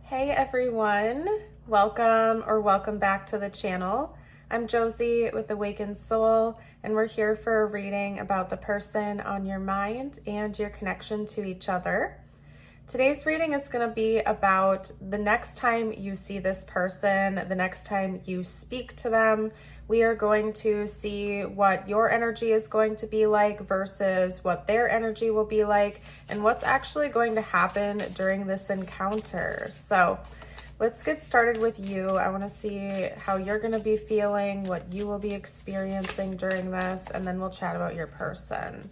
Hey everyone, welcome back to the channel. I'm Josie with Awakened Soul, and we're here for a reading about the person on your mind and your connection to each other. Today's reading is going to be about the next time you see this person, the next time you speak to them. We are going to see what your energy is going to be like versus what their energy will be like, and what's actually going to happen during this encounter. So let's get started with you. I want to see how you're going to be feeling, what you will be experiencing during this, and then we'll chat about your person.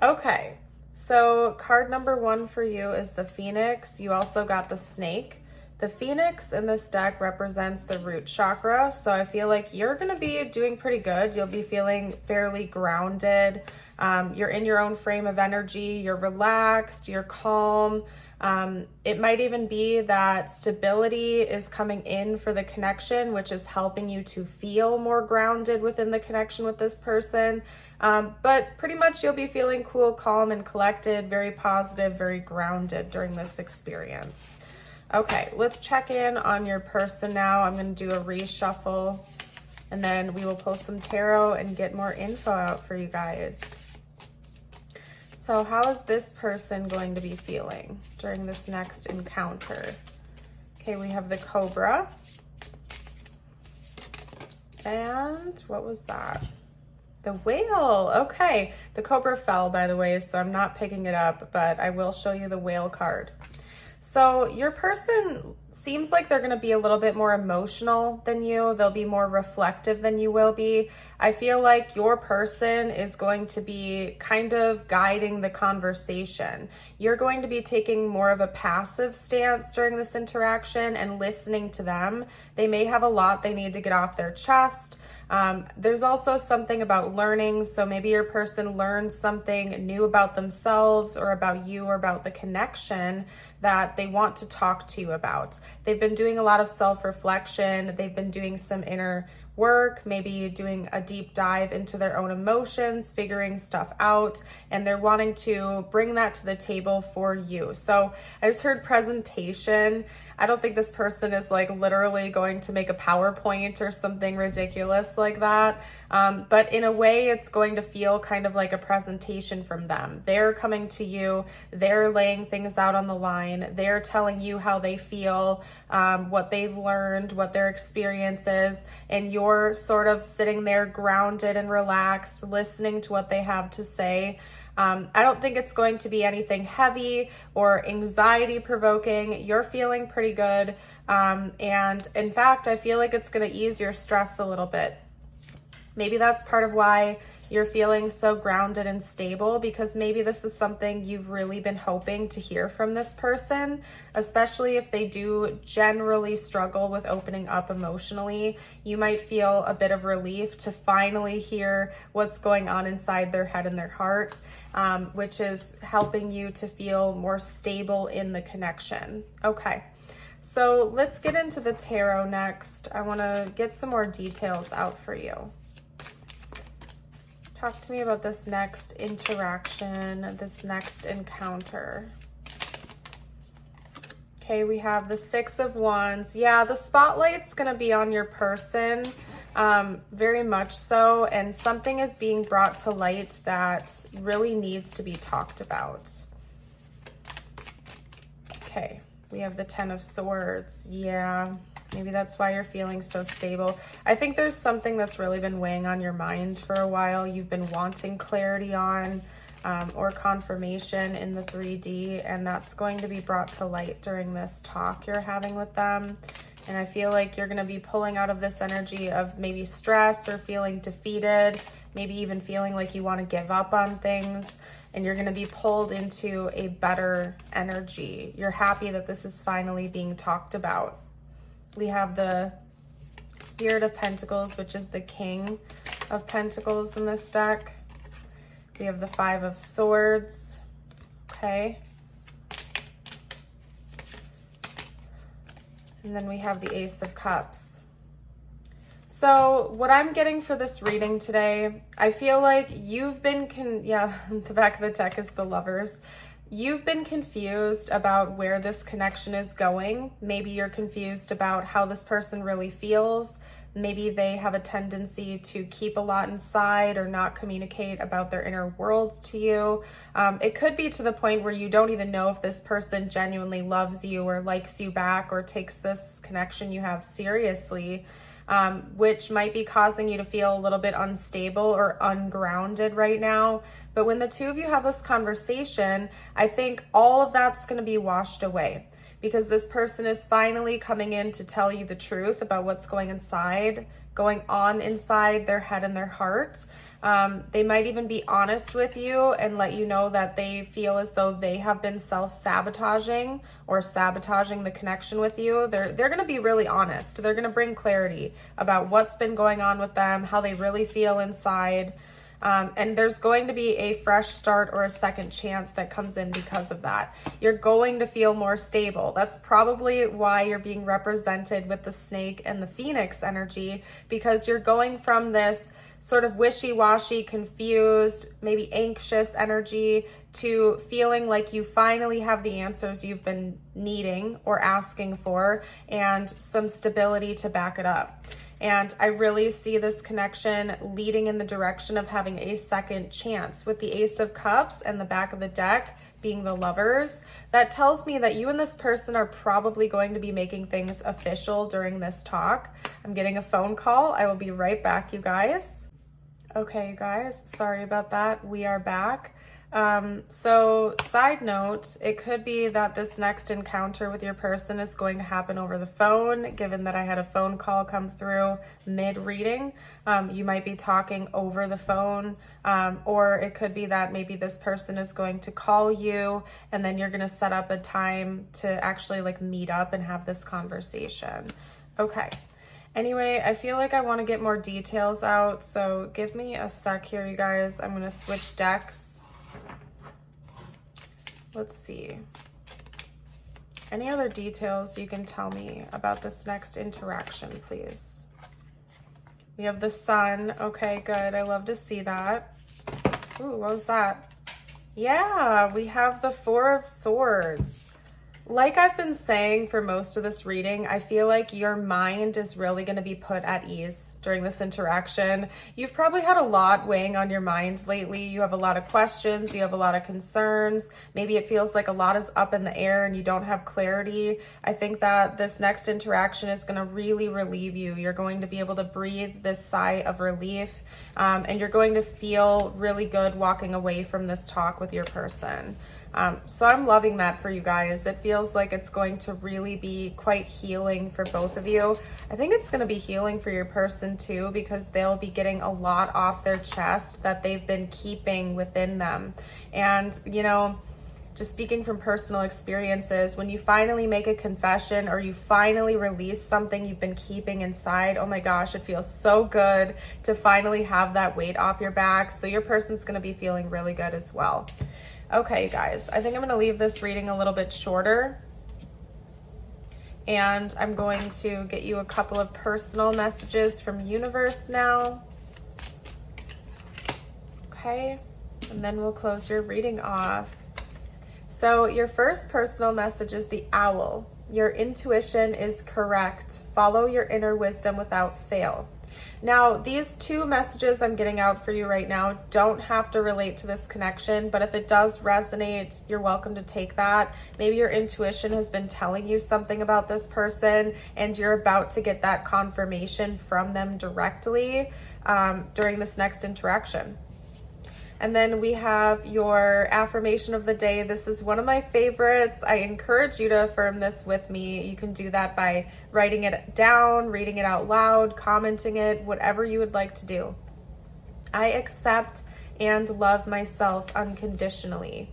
Okay. So card number 1 for you is the Phoenix. You also got the Snake. The Phoenix in this deck represents the root chakra. So I feel like you're going to be doing pretty good. You'll be feeling fairly grounded. You're in your own frame of energy. You're relaxed. You're calm. It might even be that stability is coming in for the connection, which is helping you to feel more grounded within the connection with this person. But pretty much you'll be feeling cool, calm, and collected, very positive, very grounded during this experience. Okay, let's check in on your person now. I'm going to do a reshuffle, and then we will pull some tarot and get more info out for you guys. So how is this person going to be feeling during this next encounter? Okay, we have the Cobra. And what was that? The Whale. Okay, the Cobra fell, by the way, so I'm not picking it up, but I will show you the Whale card. So your person seems like they're going to be a little bit more emotional than you. They'll be more reflective than you will be. I feel like your person is going to be kind of guiding the conversation. You're going to be taking more of a passive stance during this interaction and listening to them. They may have a lot they need to get off their chest. There's also something about learning. So maybe your person learned something new about themselves or about you or about the connection that they want to talk to you about. They've been doing a lot of self-reflection. They've been doing some inner work, maybe doing a deep dive into their own emotions, figuring stuff out, and they're wanting to bring that to the table for you. So I just heard presentation. I don't think this person is like literally going to make a PowerPoint or something ridiculous like that. But in a way, it's going to feel kind of like a presentation from them. They're coming to you, they're laying things out on the line, they're telling you how they feel, what they've learned, what their experience is, and you're sort of sitting there grounded and relaxed, listening to what they have to say. I don't think it's going to be anything heavy or anxiety provoking. You're feeling pretty good. And in fact, I feel like it's going to ease your stress a little bit. Maybe that's part of why you're feeling so grounded and stable, because maybe this is something you've really been hoping to hear from this person, especially if they do generally struggle with opening up emotionally. You might feel a bit of relief to finally hear what's going on inside their head and their heart, which is helping you to feel more stable in the connection. Okay. So let's get into the tarot next. I want to get some more details out for you. Talk to me about this next interaction, this next encounter. Okay, we have the 6 of Wands. Yeah, the spotlight's going to be on your person, very much so, and something is being brought to light that really needs to be talked about. Okay, we have the 10 of Swords. Yeah. Maybe that's why you're feeling so stable. I think there's something that's really been weighing on your mind for a while. You've been wanting clarity on or confirmation in the 3D, and that's going to be brought to light during this talk you're having with them. And I feel like you're going to be pulling out of this energy of maybe stress or feeling defeated, maybe even feeling like you want to give up on things, and you're going to be pulled into a better energy. You're happy that this is finally being talked about. We have the Spirit of Pentacles, which is the King of Pentacles in this deck. We have the 5 of Swords. Okay. And then we have the Ace of Cups. So what I'm getting for this reading today, I feel like you've been, the back of the deck is the Lovers. You've been confused about where this connection is going. Maybe you're confused about how this person really feels. Maybe they have a tendency to keep a lot inside or not communicate about their inner worlds to you. It could be to the point where you don't even know if this person genuinely loves you or likes you back or takes this connection you have seriously, which might be causing you to feel a little bit unstable or ungrounded right now. But when the two of you have this conversation, I think all of that's going to be washed away, because this person is finally coming in to tell you the truth about what's going on inside their head and their heart. They might even be honest with you and let you know that they feel as though they have been self-sabotaging or sabotaging the connection with you. They're going to be really honest. They're going to bring clarity about what's been going on with them, how they really feel inside. And there's going to be a fresh start or a second chance that comes in because of that. You're going to feel more stable. That's probably why you're being represented with the snake and the phoenix energy, because you're going from this sort of wishy-washy, confused, maybe anxious energy to feeling like you finally have the answers you've been needing or asking for and some stability to back it up. And I really see this connection leading in the direction of having a second chance. With the Ace of Cups and the back of the deck being the Lovers, that tells me that you and this person are probably going to be making things official during this talk. I'm getting a phone call. I will be right back, you guys. Okay, you guys, sorry about that. We are back. So side note, it could be that this next encounter with your person is going to happen over the phone, given that I had a phone call come through mid-reading. You might be talking over the phone, or it could be that maybe this person is going to call you and then you're going to set up a time to actually like meet up and have this conversation. Okay. Anyway, I feel like I want to get more details out, so give me a sec here, you guys. I'm going to switch decks. Let's see. Any other details you can tell me about this next interaction, please? We have the Sun. Okay, good. I love to see that. Ooh, what was that? Yeah, we have the Four of Swords. Like I've been saying for most of this reading, I feel like your mind is really going to be put at ease during this interaction. You've probably had a lot weighing on your mind lately. You have a lot of questions, you have a lot of concerns. Maybe it feels like a lot is up in the air and you don't have clarity. I think that this next interaction is going to really relieve you. You're going to be able to breathe this sigh of relief, and you're going to feel really good walking away from this talk with your person. So I'm loving that for you guys. It feels like it's going to really be quite healing for both of you. I think it's going to be healing for your person too, because they'll be getting a lot off their chest that they've been keeping within them. And, you know, just speaking from personal experiences, when you finally make a confession or you finally release something you've been keeping inside, oh my gosh, it feels so good to finally have that weight off your back. So your person's going to be feeling really good as well. Okay, guys, I think I'm going to leave this reading a little bit shorter, and I'm going to get you a couple of personal messages from universe now. Okay, and then we'll close your reading off. So your first personal message is the Owl. Your intuition is correct. Follow your inner wisdom without fail. Now, these two messages I'm getting out for you right now don't have to relate to this connection, but if it does resonate, you're welcome to take that. Maybe your intuition has been telling you something about this person and you're about to get that confirmation from them directly during this next interaction. And then we have your affirmation of the day. This is one of my favorites. I encourage you to affirm this with me. You can do that by writing it down, reading it out loud, commenting it, whatever you would like to do. I accept and love myself unconditionally.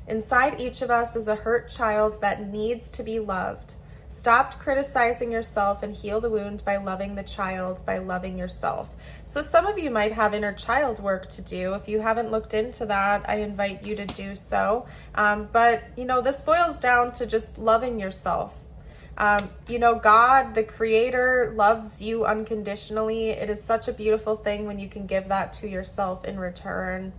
Inside each of us is a hurt child that needs to be loved. Stop criticizing yourself and heal the wound by loving the child, by loving yourself. So some of you might have inner child work to do. If you haven't looked into that, I invite you to do so. But, you know, this boils down to just loving yourself. You know, God, the creator, loves you unconditionally. It is such a beautiful thing when you can give that to yourself in return.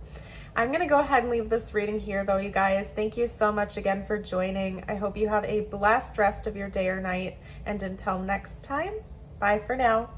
I'm going to go ahead and leave this reading here, though, you guys. Thank you so much again for joining. I hope you have a blessed rest of your day or night. And until next time, bye for now.